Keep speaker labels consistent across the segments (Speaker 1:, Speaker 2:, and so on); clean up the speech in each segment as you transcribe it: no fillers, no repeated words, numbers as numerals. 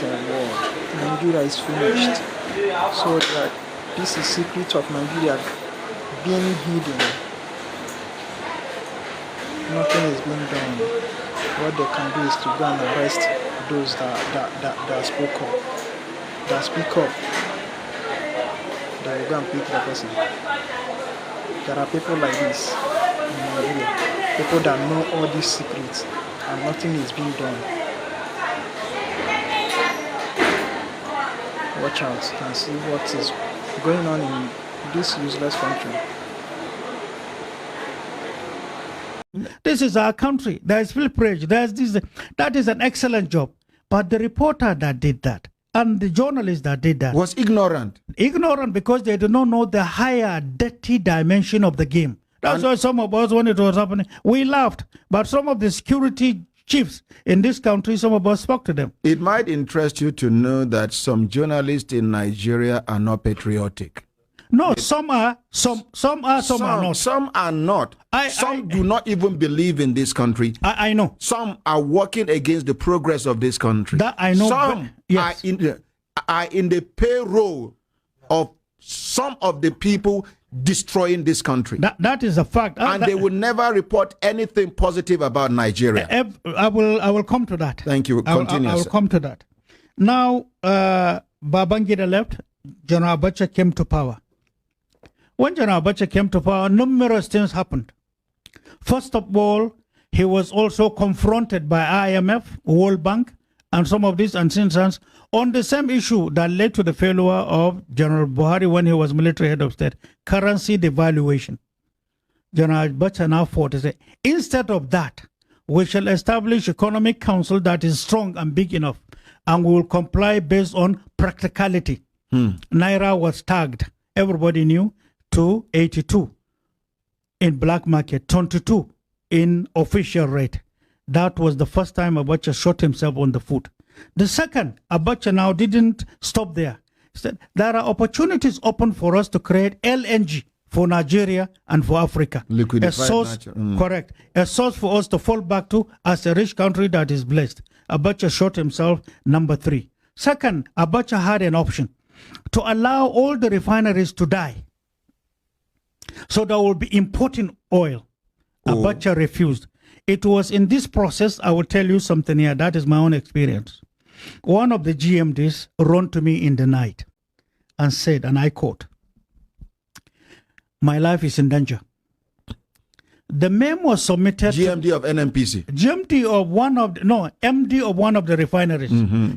Speaker 1: war. Nigeria is finished. So that this is secret of Nigeria being hidden. Nothing is being done. What they can do is to go and arrest those that spoke up. That speak up. They will go and pick the person. There are people like this in Nigeria. People that know all these secrets and nothing is being done. Watch out and see what is going on in this useless country.
Speaker 2: This is our country. There is Philip Rage. There's this. That is an excellent job. But the reporter that did that and the journalist that did that
Speaker 3: was ignorant.
Speaker 2: Ignorant because they do not know the higher, dirty dimension of the game. That's why some of us, when it was happening, we laughed. But some of the security chiefs in this country, some of us spoke to them.
Speaker 3: It might interest you to know that some journalists in Nigeria are not patriotic.
Speaker 2: No, some are, some are not.
Speaker 3: Some are not. Some do not even believe in this country.
Speaker 2: I know.
Speaker 3: Some are working against the progress of this country.
Speaker 2: That I know.
Speaker 3: Some
Speaker 2: yes.
Speaker 3: are in the payroll of some of the people destroying this country.
Speaker 2: That is a fact.
Speaker 3: And they will never report anything positive about Nigeria.
Speaker 2: I will come to that.
Speaker 3: Thank you. Continue.
Speaker 2: I will come to that. Now, Babangida left. General Abacha came to power. When General Abacha came to power, numerous things happened. First of all, he was also confronted by IMF, World Bank, and some of these instances on the same issue that led to the failure of General Buhari when he was military head of state, currency devaluation. General Abacha now fought to say, instead of that, we shall establish economic council that is strong and big enough, and we will comply based on practicality. Naira was tagged, everybody knew, to 82 in black market, 22 in official rate. That was the first time Abacha shot himself on the foot. The second, Abacha now didn't stop there. He said, there are opportunities open for us to create LNG for Nigeria and for Africa.
Speaker 3: Liquefied
Speaker 2: a source, correct. A source for us to fall back to as a rich country that is blessed. Abacha shot himself, number 3. Second, Abacha had an option to allow all the refineries to die. So there will be importing oil. Abacha refused. It was in this process, I will tell you something here, that is my own experience. One of the GMDs wrote to me in the night and said, and I quote, my life is in danger. The memo was submitted
Speaker 3: GMD of NNPC.
Speaker 2: GMD of one of the, no, MD of one of the refineries.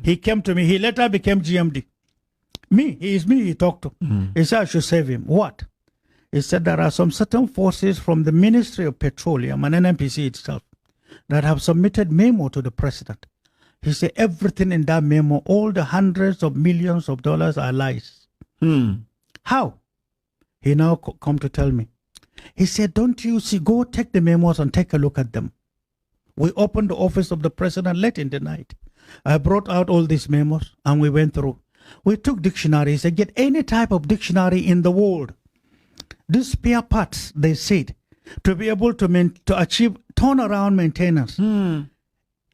Speaker 2: He came to me, he later became GMD. He talked to. He said I should save him. What? He said there are some certain forces from the Ministry of Petroleum and NNPC itself that have submitted memo to the president. He said everything in that memo, all the hundreds of millions of dollars are lies. How? He now come to tell me. He said, don't you see, go take the memos and take a look at them. We opened the office of the president late in the night. I brought out all these memos and we went through. We took dictionaries and get any type of dictionary in the world. These spare parts, they said, to be able to achieve turnaround maintenance.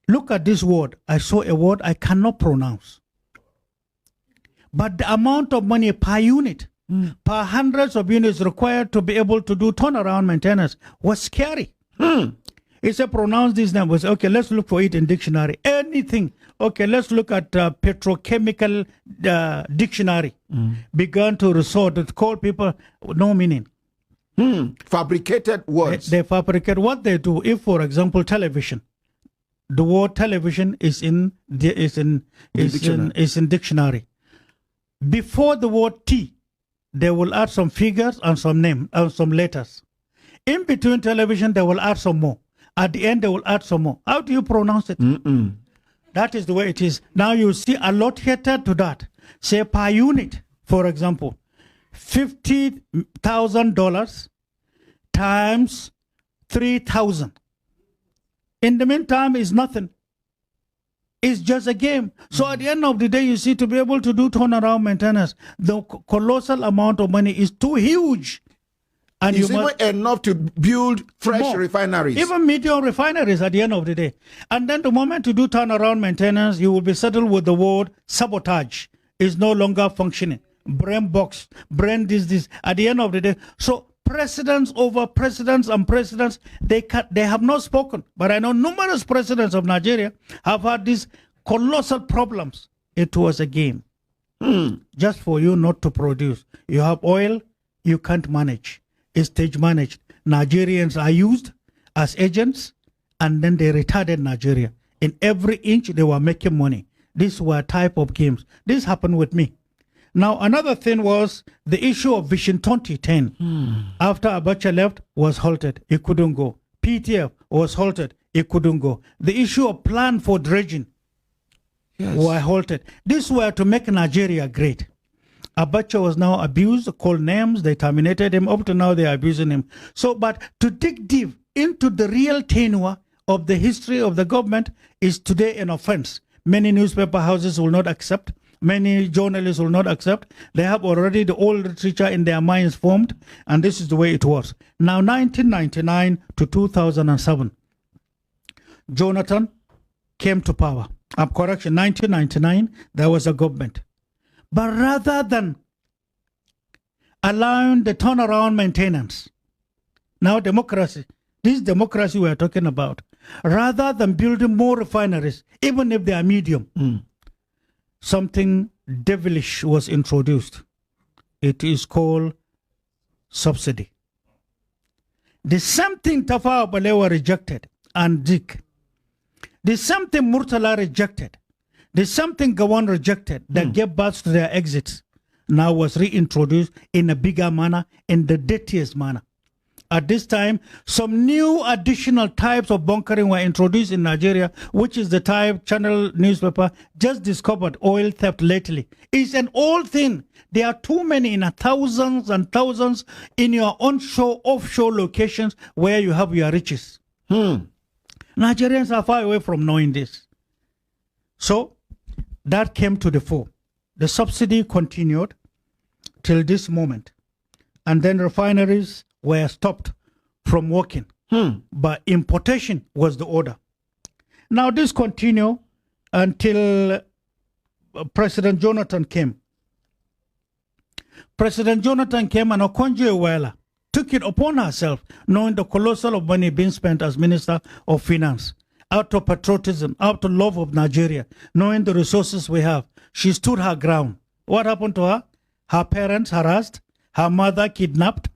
Speaker 2: Look at this word. I saw a word I cannot pronounce. But the amount of money per unit, per hundreds of units required to be able to do turnaround maintenance was scary. He said, pronounce these numbers. Okay, let's look for it in dictionary. Anything. Okay, let's look at petrochemical dictionary. Began to resort to call people no meaning.
Speaker 3: Fabricated words.
Speaker 2: They fabricate what they do. If, for example, television, the word television is in dictionary. Before the word T, they will add some figures and some name and some letters. In between television, they will add some more. At the end, they will add some more. How do you pronounce it? That is the way it is. Now you see allocated to that. Say per unit, for example, $50,000 times 3,000. In the meantime, it's nothing. It's just a game. So at the end of the day, you see, to be able to do turnaround maintenance, the colossal amount of money is too huge. And
Speaker 3: it's even enough to build fresh refineries.
Speaker 2: Even medium refineries at the end of the day. And then the moment you do turnaround maintenance, you will be settled with the word sabotage is no longer functioning. Brain box, brain this. At the end of the day, so presidents over presidents and presidents, they have not spoken. But I know numerous presidents of Nigeria have had these colossal problems. It was a game. Just for you not to produce. You have oil, you can't manage. It's stage managed. Nigerians are used as agents, and then they retarded Nigeria. In every inch, they were making money. These were type of games. This happened with me. Now, another thing was the issue of Vision 2010. After Abacha left, was halted. It couldn't go. PTF was halted. It couldn't go. The issue of plan for dredging were halted. These were to make Nigeria great. Abacha was now abused, called names, they terminated him. Up to now, they are abusing him. So, but to dig deep into the real tenure of the history of the government is today an offense. Many newspaper houses will not accept. Many journalists will not accept. They have already the old literature in their minds formed, and this is the way it was. Now, 1999 to 2007, Jonathan came to power. 1999, there was a government. But rather than allowing the turnaround maintenance, now democracy, this democracy we are talking about, rather than building more refineries, even if they are medium, something devilish was introduced. It is called subsidy. The same thing Tafawa Balewa rejected and Dick. The same thing Murtala rejected. The same thing Gawan rejected that gave birth to their exits now was reintroduced in a bigger manner, in the dirtiest manner. At this time, some new additional types of bunkering were introduced in Nigeria, which is the type Channel newspaper just discovered oil theft lately. It's an old thing. There are too many in thousands and thousands in your onshore, offshore locations where you have your riches. Nigerians are far away from knowing this. So that came to the fore. The subsidy continued till this moment. And then refineries were stopped from working. But importation was the order. Now this continued until President Jonathan came. President Jonathan came and Okonjo-Iweala took it upon herself, knowing the colossal of money being spent as Minister of Finance, out of patriotism, out of love of Nigeria, knowing the resources we have. She stood her ground. What happened to her? Her parents harassed, her mother kidnapped.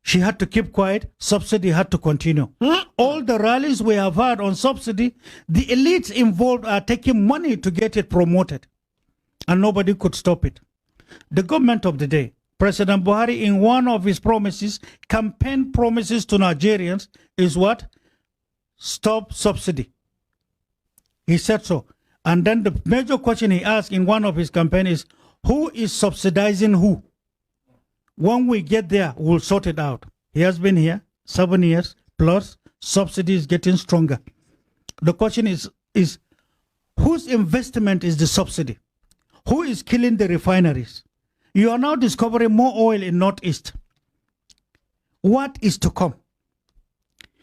Speaker 2: She had to keep quiet. Subsidy had to continue. All the rallies we have had on subsidy, the elites involved are taking money to get it promoted. And nobody could stop it. The government of the day, President Buhari, in one of his promises, campaign promises to Nigerians, is what? Stop subsidy. He said so. And then the major question he asked in one of his campaigns is, who is subsidizing who? When we get there, we'll sort it out. He has been here 7 years plus, subsidy is getting stronger. The question is whose investment is the subsidy? Who is killing the refineries? You are now discovering more oil in Northeast. What is to come?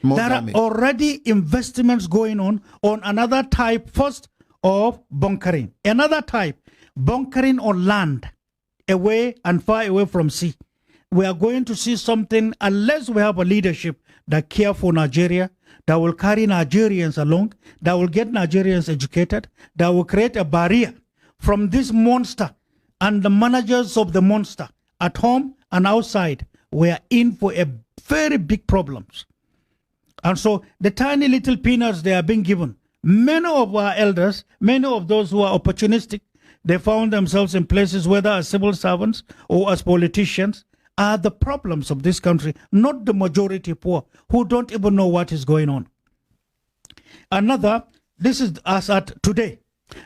Speaker 2: There are already investments going on another type first of bunkering. Another type, bunkering on land, away and far away from sea. We are going to see something, unless we have a leadership that care for Nigeria, that will carry Nigerians along, that will get Nigerians educated, that will create a barrier from this monster and the managers of the monster at home and outside. We are in for a very big problems. And so the tiny little peanuts they are being given, many of our elders, many of those who are opportunistic, they found themselves in places, whether as civil servants or as politicians, are the problems of this country, not the majority poor who don't even know what is going on. Another, this is as at today.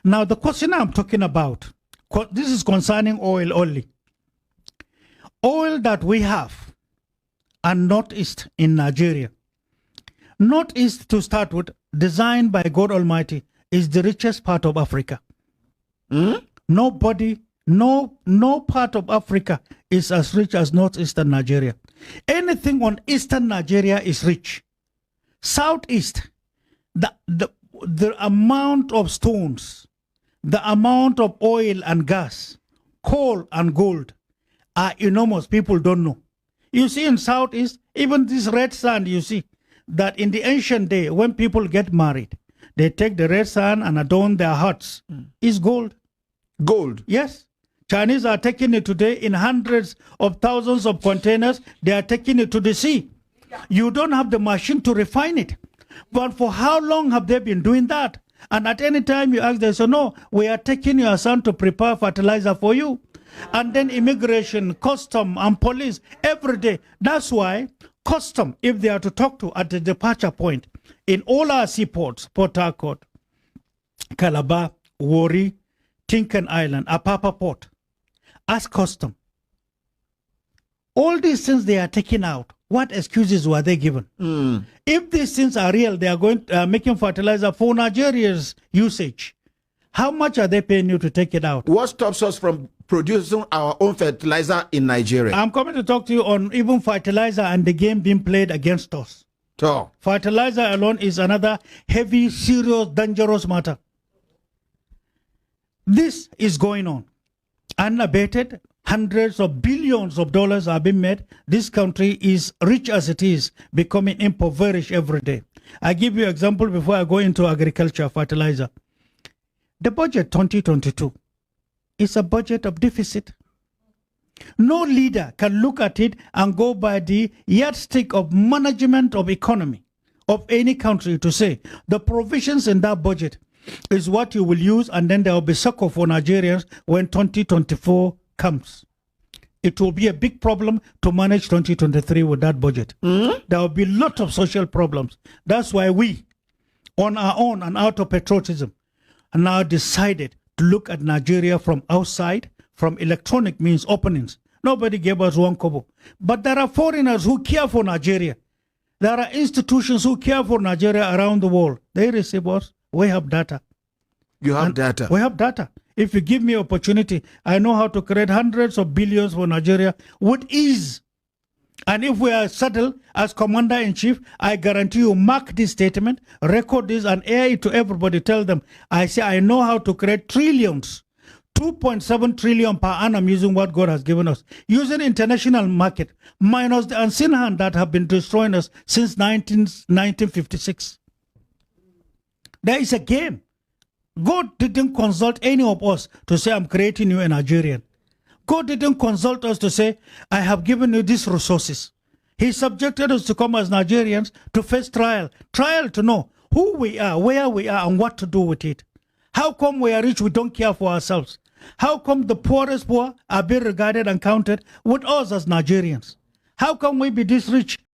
Speaker 2: Now the question I'm talking about, this is concerning oil only. Oil that we have and Northeast in Nigeria. Northeast, to start with, designed by God Almighty, is the richest part of Africa. Nobody, no part of Africa is as rich as Northeastern Nigeria. Anything on eastern Nigeria is rich. Southeast, the amount of stones, the amount of oil and gas, coal and gold are enormous. People don't know. You see in Southeast, even this red sand, you see that in the ancient day, when people get married, they take the red sand and adorn their huts. It's gold.
Speaker 3: Gold.
Speaker 2: Yes. Chinese are taking it today in hundreds of thousands of containers. They are taking it to the sea. You don't have the machine to refine it. But for how long have they been doing that? And at any time you ask, they say, no, we are taking your son to prepare fertilizer for you. And then immigration, custom, and police every day. That's why custom, if they are to talk to at the departure point, in all our seaports, Port Harcourt, Calabar, Warri, Tinkan Island, Apapa Port, ask custom. All these things they are taking out. What excuses were they given? If these things are real, they are going making fertilizer for Nigeria's usage. How much are they paying you to take it out?
Speaker 3: What stops us from producing our own fertilizer in Nigeria?
Speaker 2: I'm coming to talk to you on even fertilizer and the game being played against us.
Speaker 3: So,
Speaker 2: Fertilizer alone is another heavy, serious, dangerous matter. This is going on. Unabated, hundreds of billions of dollars are being made. This country is rich as it is, becoming impoverished every day. I give you an example before I go into agriculture, fertilizer. The budget 2022 is a budget of deficit. No leader can look at it and go by the yardstick of management of economy of any country to say the provisions in that budget is what you will use, and then there will be succor for Nigerians when 2024 comes. It will be a big problem to manage 2023 with that budget. There will be a lot of social problems. That's why we, on our own and out of patriotism, now decided to look at Nigeria from outside, from electronic means openings. Nobody gave us one kobo. But there are foreigners who care for Nigeria. There are institutions who care for Nigeria around the world. They receive us. We have data.
Speaker 3: you have data.
Speaker 2: We have data. If you give me opportunity, I know how to create hundreds of billions for Nigeria with ease. And if we are settled as commander-in-chief, I guarantee you, mark this statement, record this, and air it to everybody. Tell them, I say I know how to create trillions, 2.7 trillion per annum using what God has given us, using international market, minus the unseen hand that have been destroying us since 1956. There is a game. God didn't consult any of us to say, I'm creating you a Nigerian. God didn't consult us to say, I have given you these resources. He subjected us to come as Nigerians to face trial. Trial to know who we are, where we are, and what to do with it. How come we are rich, we don't care for ourselves? How come the poorest poor are being regarded and counted with us as Nigerians? How come we be this rich